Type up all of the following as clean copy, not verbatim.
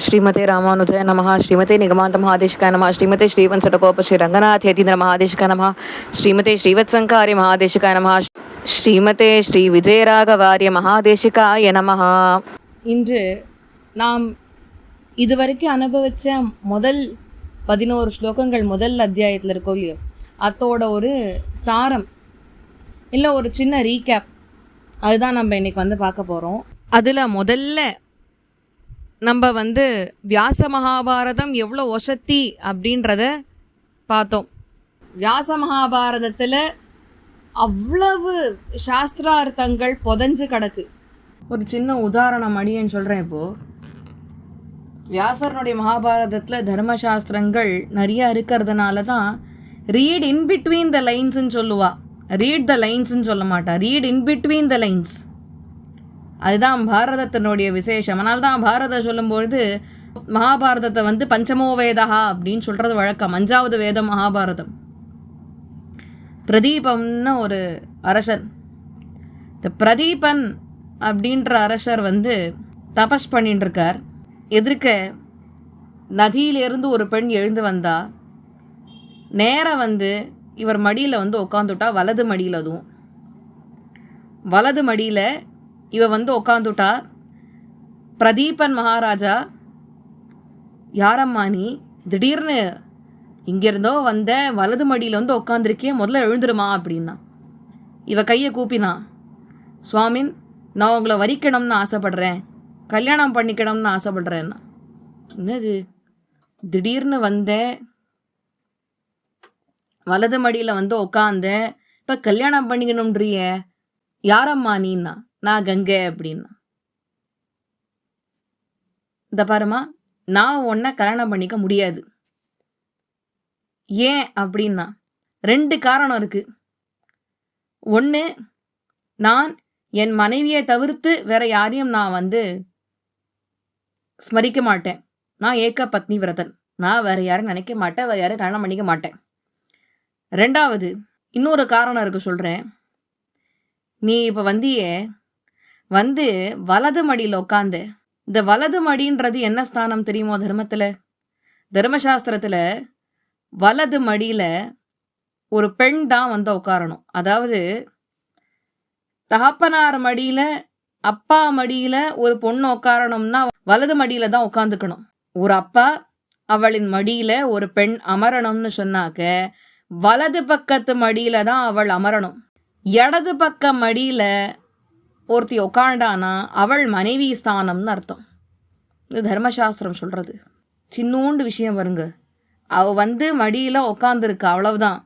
श्रीमते रामानुजय नमः। श्रीमते निगमान्त महादेशिकाय नमः। श्रीमते श्रीवत्सटकोप श्री रंगनाथ यतीन्द्र महादेशिकाय नमः। श्रीमते श्रीवत्संकार्य महादेशिकाय नमः। श्रीमते श्री விஜயராகவாரிய மகாதேசிகாய நமஹ. இன்று நாம் இதுவரைக்கும் அனுபவித்த முதல் 11 ஸ்லோகங்கள் முதல் அத்தியாயத்தில் இருக்கோம் இல்லையோ, அதோட ஒரு சாரம் இல்லை ஒரு சின்ன ரீகேப் அதுதான் நம்ம இன்றைக்கி பார்க்க போகிறோம். அதில் முதல்ல நம்ம வியாச மகாபாரதம் எவ்வளோ ஒசத்தி அப்படின்றத பார்த்தோம். வியாச மகாபாரதத்தில் அவ்வளவு சாஸ்திரார்த்தங்கள் புதஞ்சு கிடக்கு. ஒரு சின்ன உதாரணம் அடியேன்னு சொல்கிறேன். இப்போது வியாசருடைய மகாபாரதத்தில் தர்மசாஸ்திரங்கள் நிறைய இருக்கிறதுனால தான் ரீட் இன் பிட்வீன் த லைன்ஸ்ன்னு சொல்லுவா. ரீட் த லைன்ஸ்ன்னு சொல்ல மாட்டா, read in between the lines. அதுதான் பாரதத்தினுடைய விசேஷம். அதனால தான் பாரதம் சொல்லும்பொழுது மகாபாரதத்தை பஞ்சமோ வேதா அப்படின்னு சொல்கிறது வழக்கம். 5வது வேதம் மகாபாரதம். பிரதீபம்னு ஒரு அரசன், இந்த பிரதீபன் அப்படின்ற அரசர் தபஸ் பண்ணிட்டு இருக்கார். எதிர்க்க நதியிலிருந்து ஒரு பெண் எழுந்து வந்தா. நேராக இவர் மடியில் உட்காந்துட்டா. வலது மடியில், அதுவும் வலது மடியில் இவ உட்காந்துட்டா. பிரதீபன் மகாராஜா, யாரம்மா நீ? திடீர்னு இங்கேருந்தோ வலது மடியில் உட்காந்துருக்கே, முதல்ல எழுந்துருமா அப்படின்னா. இவ கையை கூப்பினா, சுவாமின், நான் உங்களை வரிக்கணும்னு ஆசைப்படுறேன், கல்யாணம் பண்ணிக்கணும்னு ஆசைப்படுறேன்னா. என்னது திடீர்னு வலது மடியில் உட்காந்தேன், இப்போ கல்யாணம் பண்ணிக்கணும்ன்றிய, யாரம்மா நீன்னா? நான் கங்கை அப்படின்னா. இந்த பாருமா, நான் உன்னை கல்யாணம் பண்ணிக்க முடியாது. ஏன் அப்படின்னா 2 காரணம் இருக்கு. ஒன்று, நான் என் மனைவியை தவிர்த்து வேற யாரையும் நான் ஸ்மரிக்க மாட்டேன். நான் ஏக பத்னி விரதன். நான் வேற யாரும் நினைக்க மாட்டேன், வேற யாரும் கல்யாணம் பண்ணிக்க மாட்டேன். 2வது, இன்னொரு காரணம் இருக்கு, சொல்கிறேன். நீ இப்போ வலது மடியில் உட்காந்து. இந்த வலது மடின்றது என்ன ஸ்தானம் தெரியுமோ? தர்மத்தில், தர்மசாஸ்திரத்தில் வலது மடியில் ஒரு பெண் தான் உட்காரணும். அதாவது தகப்பனார் மடியில், அப்பா மடியில் ஒரு பொண்ணு உட்காரணும்னா வலது மடியில் தான் உட்காந்துக்கணும். ஒரு அப்பா அவளின் மடியில் ஒரு பெண் அமரணும்னு சொன்னாக்க வலது பக்கத்து மடியில் தான் அவள் அமரணும். இடது பக்க மடியில் ஒருத்தி உக்காண்டானா அவள் மனைவி ஸ்தானம்னு அர்த்தம். இது தர்மசாஸ்திரம் சொல்கிறது. சின்னூண்டு விஷயம் வருங்க. அவள் மடியில் உக்காந்துருக்கா, அவ்வளவுதான்.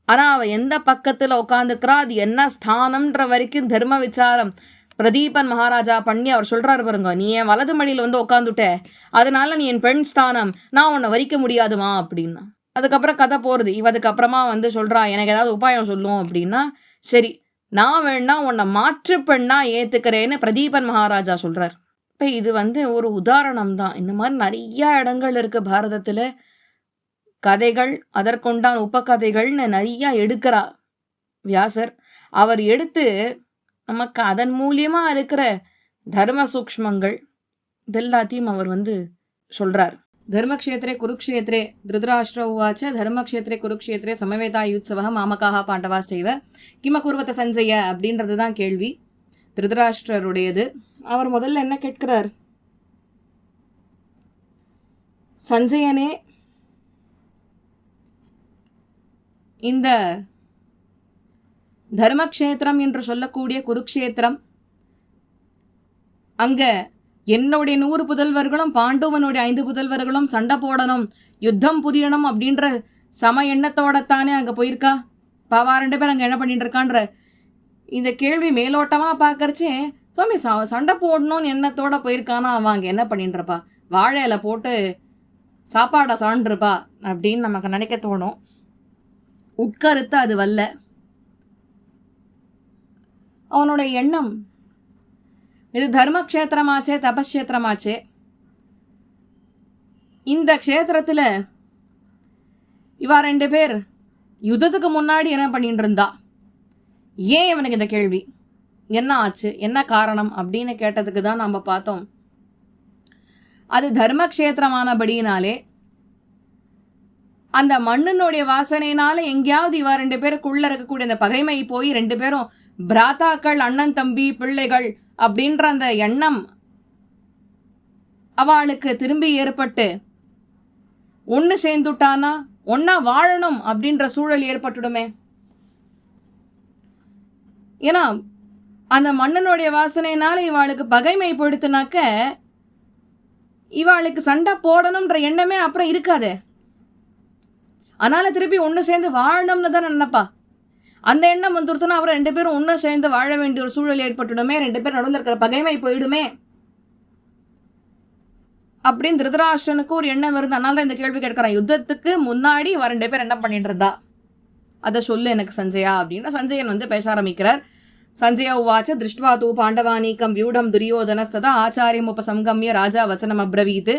ஆனால் அவள் எந்த பக்கத்தில் உட்காந்துக்கிறா, அது என்ன ஸ்தானம்ன்ற வரைக்கும் தர்ம விசாரம் பிரதீபன் மகாராஜா பண்ணி அவர் சொல்கிறாரு பாருங்க. நீ என் வலது மடியில் உட்காந்துட்ட, அதனால நீ என் பெண் ஸ்தானம், நான் உன்னை வரிக்க முடியாதுமா அப்படின்னா. அதுக்கப்புறம் கதை போகிறது. இவ அதுக்கப்புறமா சொல்கிறா, எனக்கு ஏதாவது உபாயம் சொல்லும் அப்படின்னா. சரி, நான் வேணா உன்னை மாற்று பெண்ணா ஏற்றுக்கிறேன்னு பிரதீபன் மகாராஜா சொல்கிறார். இப்போ இது ஒரு உதாரணம் தான். இந்த மாதிரி நிறையா இடங்கள் இருக்குது பாரதத்தில். கதைகள், அதற்குண்டான உபகதைகள்னு நிறையா எடுக்கிறா வியாசர். அவர் எடுத்து நமக்கு அதன் மூலியமாக இருக்கிற தர்ம சூக்ஷ்மங்கள் இதெல்லாத்தையும் அவர் சொல்கிறார். தர்மக்ஷேத்ரே குருக்ஷேத்ரே திருதராஷ்டிர உவாச்ச தர்மக்ஷேத்ரே குருக்ஷேத்ரே சமவேதாயுத்சவ மாமகாக பாண்டவாஸ்டைவ கிமகுர்வத சஞ்சய அப்படின்றது தான் கேள்வி திருதராஷ்டிரருடையது. அவர் முதல்ல என்ன கேட்கிறார்? சஞ்சயனே, இந்த தர்மக்ஷேத்திரம் என்று சொல்லக்கூடிய குருக்ஷேத்திரம், அங்க என்னுடைய 100 புதல்வர்களும் பாண்டவனுடைய 5 புதல்வர்களும் சண்டை போடணும், யுத்தம் புரியணும் அப்படின்ற சம எண்ணத்தோடத்தானே அங்கே போயிருக்கா. பாவா 2 பேர் அங்கே என்ன பண்ணிட்டு இருக்கான்ற இந்த கேள்வி மேலோட்டமாக பார்க்கறச்சே, சுவாமி சண்டை போடணும்னு எண்ணத்தோட போயிருக்கானா அவன் அங்கே என்ன பண்ணிட்டுருப்பா, வாழையில போட்டு சாப்பாடை சாண்டிருப்பா அப்படின்னு நமக்கு நினைக்க தோணும். உட்கருத்து அது வல்ல. அவனுடைய எண்ணம் இது தர்மக்ஷேத்திரமாச்சே, தபக்ஷேத்திரமாச்சே. இந்த க்ஷேத்திரத்தில் இவா 2 பேர் யுத்தத்துக்கு முன்னாடி என்ன பண்ணிட்டு இருந்தா? ஏன் இவனுக்கு இந்த கேள்வி? என்ன ஆச்சு, என்ன காரணம் அப்படின்னு கேட்டதுக்கு தான் நம்ம பார்த்தோம். அது தர்மக்ஷேத்திரமானபடியினாலே அந்த மண்ணினுடைய வாசனையினால எங்கேயாவது இவா 2 பேருக்குள்ள இருக்கக்கூடிய அந்த பகைமை போய் 2 பேரும் பிராத்தாக்கள், அண்ணன் தம்பி, பிள்ளைகள் அப்படின்ற அந்த எண்ணம் அவளுக்கு திரும்பி ஏற்பட்டு ஒன்று சேர்ந்துட்டானா ஒன்னா வாழணும் அப்படின்ற சூழல் ஏற்பட்டுடுமே. ஏன்னா அந்த மண்ணினுடைய வாசனையினால இவாளுக்கு பகைமை போயிடுத்துனாக்க இவாளுக்கு சண்டை போடணும்ன்ற எண்ணமே அப்புறம் இருக்காதே. அதனால திருப்பி ஒன்று சேர்ந்து வாழணும்னு தான் நினைப்பா. அந்த எண்ணம் வந்துருத்துனா அப்புறம் 2 பேரும் ஒன்று சேர்ந்து வாழ வேண்டிய ஒரு சூழல் ஏற்பட்டுடுமே, 2 பேர் நடுவில் இருக்கிற பகைமை போயிடுமே அப்படின்னு திருதராஷ்டிரனுக்கு ஒரு எண்ணம் வருது. அதனால தான் இந்த கேள்வி கேட்கிறான். யுத்தத்துக்கு முன்னாடி 2 பேர் என்ன பண்ணிட்டு இருந்தா அதை சொல்லு எனக்கு சஞ்சயா அப்படின்னு சஞ்சயன் பேச ஆரம்பிக்கிறார். சஞ்சய உவாச்ச திருஷ்ட்வா தூ பாண்டவானீகம் வியூடம் துரியோதனஸ்ததா ஆச்சாரியம் உபசம்கம்ய ராஜா வச்சனம் அப்ரவீத்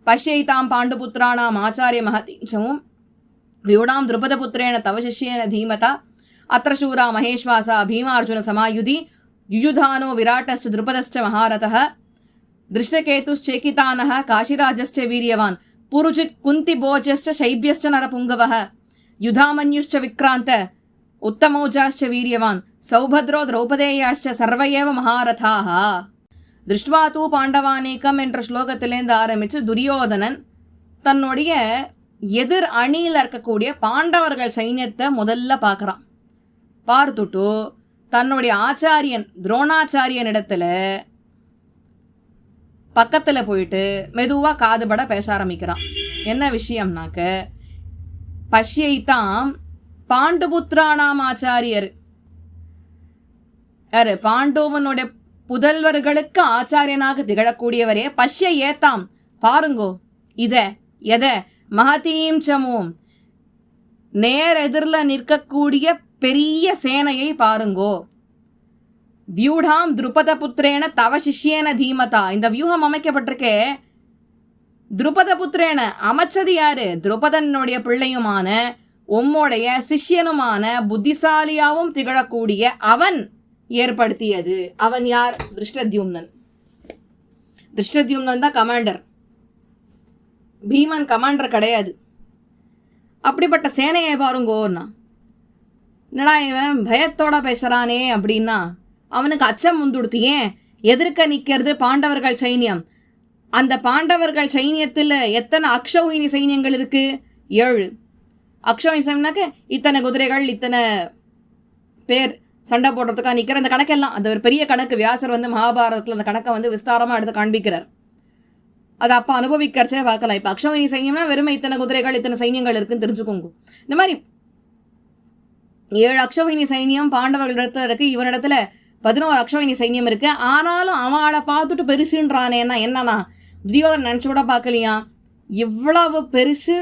பஷ்யைதாம் பாண்டுபுத்திராணாம் ஆச்சாரிய மகதீஞ்சமும் வியூடாம் द्रुपदपुत्रेण तव शिष्येन धीमता अत्र शूरा महेश्वासा भीमार्जुन समायुधि युयुधानो विराटश्च द्रुपदश्च महारथः दृष्टकेतुश्चेकितानः काशिराजश्च वीर्यवान् पुरुजित् कुन्तिभोजश्च शैब्यश्च नरपुङ्गवः युधामन्युश्च विक्रान्त उत्तमौजाश्च वीर्यवान् सौभद्रो द्रौपदेयाश्च सर्व एव महारथाः. திருஷ்ட்வா தூ பாண்டவானேக்கம் என்ற ஸ்லோகத்திலேருந்து ஆரம்பித்து துரியோதனன் தன்னுடைய எதிர் அணியில் இருக்கக்கூடிய பாண்டவர்கள் சைன்யத்தை முதல்ல பார்க்குறான். பார்த்துட்டு தன்னுடைய ஆச்சாரியன் துரோணாச்சாரியன் இடத்துல பக்கத்தில் போயிட்டு மெதுவாக காதுபட பேச ஆரம்பிக்கிறான். என்ன விஷயம்னாக்க பஷ்யைத்தாம் பாண்டுபுத்திரானாம் ஆச்சாரியர் யாரு பாண்டவனுடைய புதல்வர்களுக்கு ஆச்சாரியனாக திகழக்கூடியவரே பஷ்ய ஏத்தாம் பாருங்கோ எதை மகதீம் சமூம் நேர் எதிரில் நிற்கக்கூடிய பெரிய சேனையை பாருங்கோ. வியூடாம் द्रुपद புத்திரேன தவ சிஷ்யேன தீமதா. இந்த வியூகம் அமைக்கப்பட்டிருக்கே द्रुपद புத்திரேன அமைச்சது யாரு? द्रुपदனுடைய பிள்ளையுமான உம்முடைய சிஷ்யனுமான புத்திசாலியாவும் திகழக்கூடிய அவன் ஏற்படுத்தியது. அவன் யார்? திருஷ்டத்யும்னன். திருஷ்டத்யும்னன் தான் கமாண்டர். பீமன் கமாண்டர் கிடையாது. அப்படிப்பட்ட சேனையை பாருங்கோன்னா என்னடா இவன் பயத்தோட பேசுகிறானே அப்படின்னா அவனுக்கு அச்சம் வந்துடுத்து. ஏன் எதிர்க்க நிற்கிறது பாண்டவர்கள் சைன்யம். அந்த பாண்டவர்கள் சைன்யத்தில் எத்தனை அக்ஷௌஹினி சைன்யங்கள் இருக்குது? 7 அக்ஷௌஹினி சைன்யம்னாக்க இத்தனை குதிரைகள் இத்தனை பேர் சண்டை போடுறதுக்காக நிற்கிற அந்த கணக்கெல்லாம் அது ஒரு பெரிய கணக்கு. வியாசர் மகாபாரதத்தில் அந்த கணக்கை விஸ்தாரமாக எடுத்து காண்பிக்கிறார். அதை அப்போ அனுபவிக்கிறச்சே பார்க்கலாம். இப்போ அக்ஷௌஹினி சைன்யம்னா வெறுமை இத்தனை குதிரைகள் இத்தனை சைன்யங்கள் இருக்குன்னு தெரிஞ்சுக்கோங்க. இந்த மாதிரி 7 அக்ஷௌஹினி சைன்யம் பாண்டவர்கள் இடத்துல இருக்குது. இவனிடத்துல 11 அக்ஷௌஹினி சைன்யம் இருக்குது. ஆனாலும் அவளை பார்த்துட்டு பெருசுன்றானேன்னா என்னன்னா துரியோதனன் நினச்சி கூட பார்க்கலையா இவ்வளவு பெருசு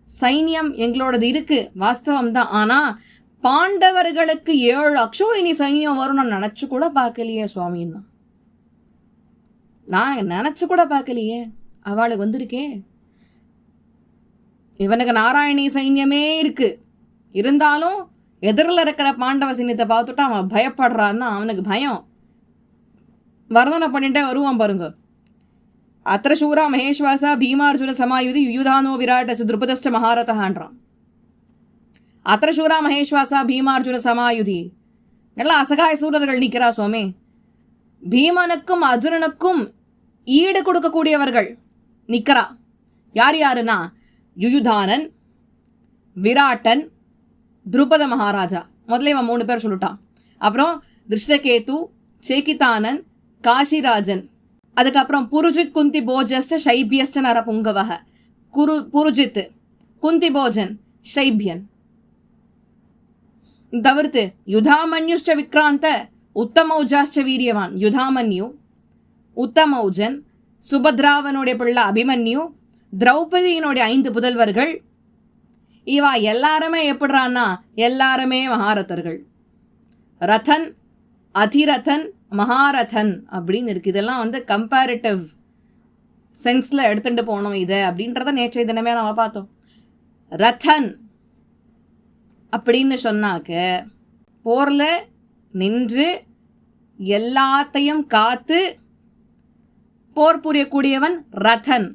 சைன்யம் எங்களோடது இருக்குது வாஸ்தவம் தான். ஆனால் பாண்டவர்களுக்கு 7 அக்ஷௌஹினி சைன்யம் வரும் நான் நினச்சி கூட பார்க்கலையே சுவாமின்னா. நான் நினச்சி கூட பார்க்கலையே அவளுக்கு வந்திருக்கே. இவனுக்கு நாராயணி சைன்யமே இருக்கு. இருந்தாலும் எதிரில் இருக்கிற பாண்டவ சைன்யத்தை பார்த்துட்டு அவன் பயப்படுறான்னா அவனுக்கு பயம் வர்ணனை பண்ணிட்டே வருவான் பாருங்க. அத்திர சூரா மகேஸ்வாசா பீமார்ஜுன சமாயுதி யுயுதானோ விராட்டஸ் द्रुपदश्च மகாரதஹான்றான். அத்திர சூரா மகேஸ்வாசா பீமார்ஜுன சமாயுதி நல்லா அசகாய சூரர்கள் நிற்கிறா சுவாமி. பீமனுக்கும் அர்ஜுனனுக்கும் ஈடு கொடுக்கக்கூடியவர்கள் நிற்கிறா. யார் யாருன்னா யுயுதானன், விராட்டன், द्रुपद மகாராஜா. முதல்ல இவன் 3 பேர் சொல்லிட்டான். அப்புறம் திருஷ்டகேது, சேக்கிதானன், காஷிராஜன். அதுக்கப்புறம் புருஜித் குந்தி போஜஸ்ட ஷைபியஸ்ட நரபுங்கவக. புருஜித், குந்தி போஜன், ஷைபியன். தவிர்த்து யுதாமன்யுஷ்ட விக்ராந்த உத்தமௌஜாஷ்ட வீரியவான். யுதாமன்யு, உத்தமௌஜன், சுபத்ராவனுடைய பிள்ளை அபிமன்யு, திரௌபதியினுடைய 5 புதல்வர்கள். இவா எல்லாருமே எப்படிறான்னா எல்லாருமே மகாரதர்கள். ரதன், அதிரதன், மகாரதன் அப்படின்னு இருக்குது. இதெல்லாம் கம்பேரிட்டிவ் சென்ஸில் எடுத்துகிட்டு போனோம் இதை அப்படின்றத நேற்றைய தினமே நம்ம பார்த்தோம். ரதன் அப்படின்னு சொன்னாக்க போரில் நின்று எல்லாத்தையும் காத்து போர் புரியக்கூடியவன் ரதன்.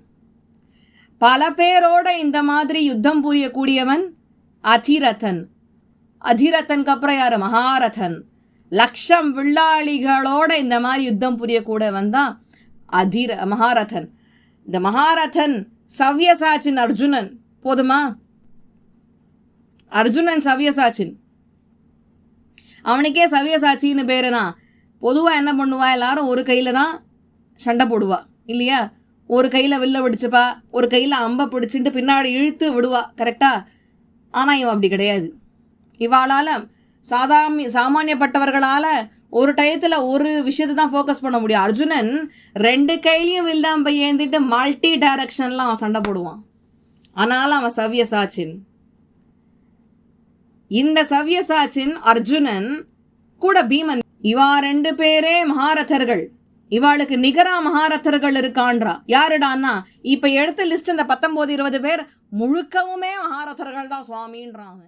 பல பேரோட இந்த மாதிரி யுத்தம் புரியக்கூடியவன் அதிரதன். அதிரதனுக்கு அப்புறம் யார்? மகாரதன். 1,00,000 வில்லாளிகளோட இந்த மாதிரி யுத்தம் புரியக்கூடியவன் தான் மகாரதன். இந்த மகாரதன் சவ்யசாச்சின் அர்ஜுனன். போதுமா? அர்ஜுனன் சவ்யசாச்சின். அவனுக்கே சவ்யசாச்சின்னு பேருனா பொதுவாக என்ன பண்ணுவா? எல்லாரும் ஒரு கையில் தான் சண்டை போடுவா இல்லையா? ஒரு கையில் வில்ல பிடிச்சுப்பா, ஒரு கையில் அம்பை பிடிச்சிட்டு பின்னாடி இழுத்து விடுவா. கரெக்டா? ஆனால் இவன் அப்படி கிடையாது. இவாளால் சாமானியப்பட்டவர்களால் ஒரு டயத்தில் ஒரு விஷயத்தை தான் ஃபோக்கஸ் பண்ண முடியும். அர்ஜுனன் 2 கையிலையும் வில்லாம்பை ஏந்திட்டு மல்டி டைரக்ஷன்லாம் அவன் சண்டை போடுவான். ஆனாலும் அவன் சவ்யசாச்சின். இந்த சவ்யசாச்சின் அர்ஜுனன் கூட பீமன், இவா 2 பேரே மகாரதர்கள். இவாளுக்கு நிகரா மகாரதர்கள் இருக்கான்றா. யாருடான்னா இப்ப எடுத்த லிஸ்ட் இந்த 19-20 பேர் முழுக்கவுமே மகாரதர்கள் தான் சுவாமின்றான்.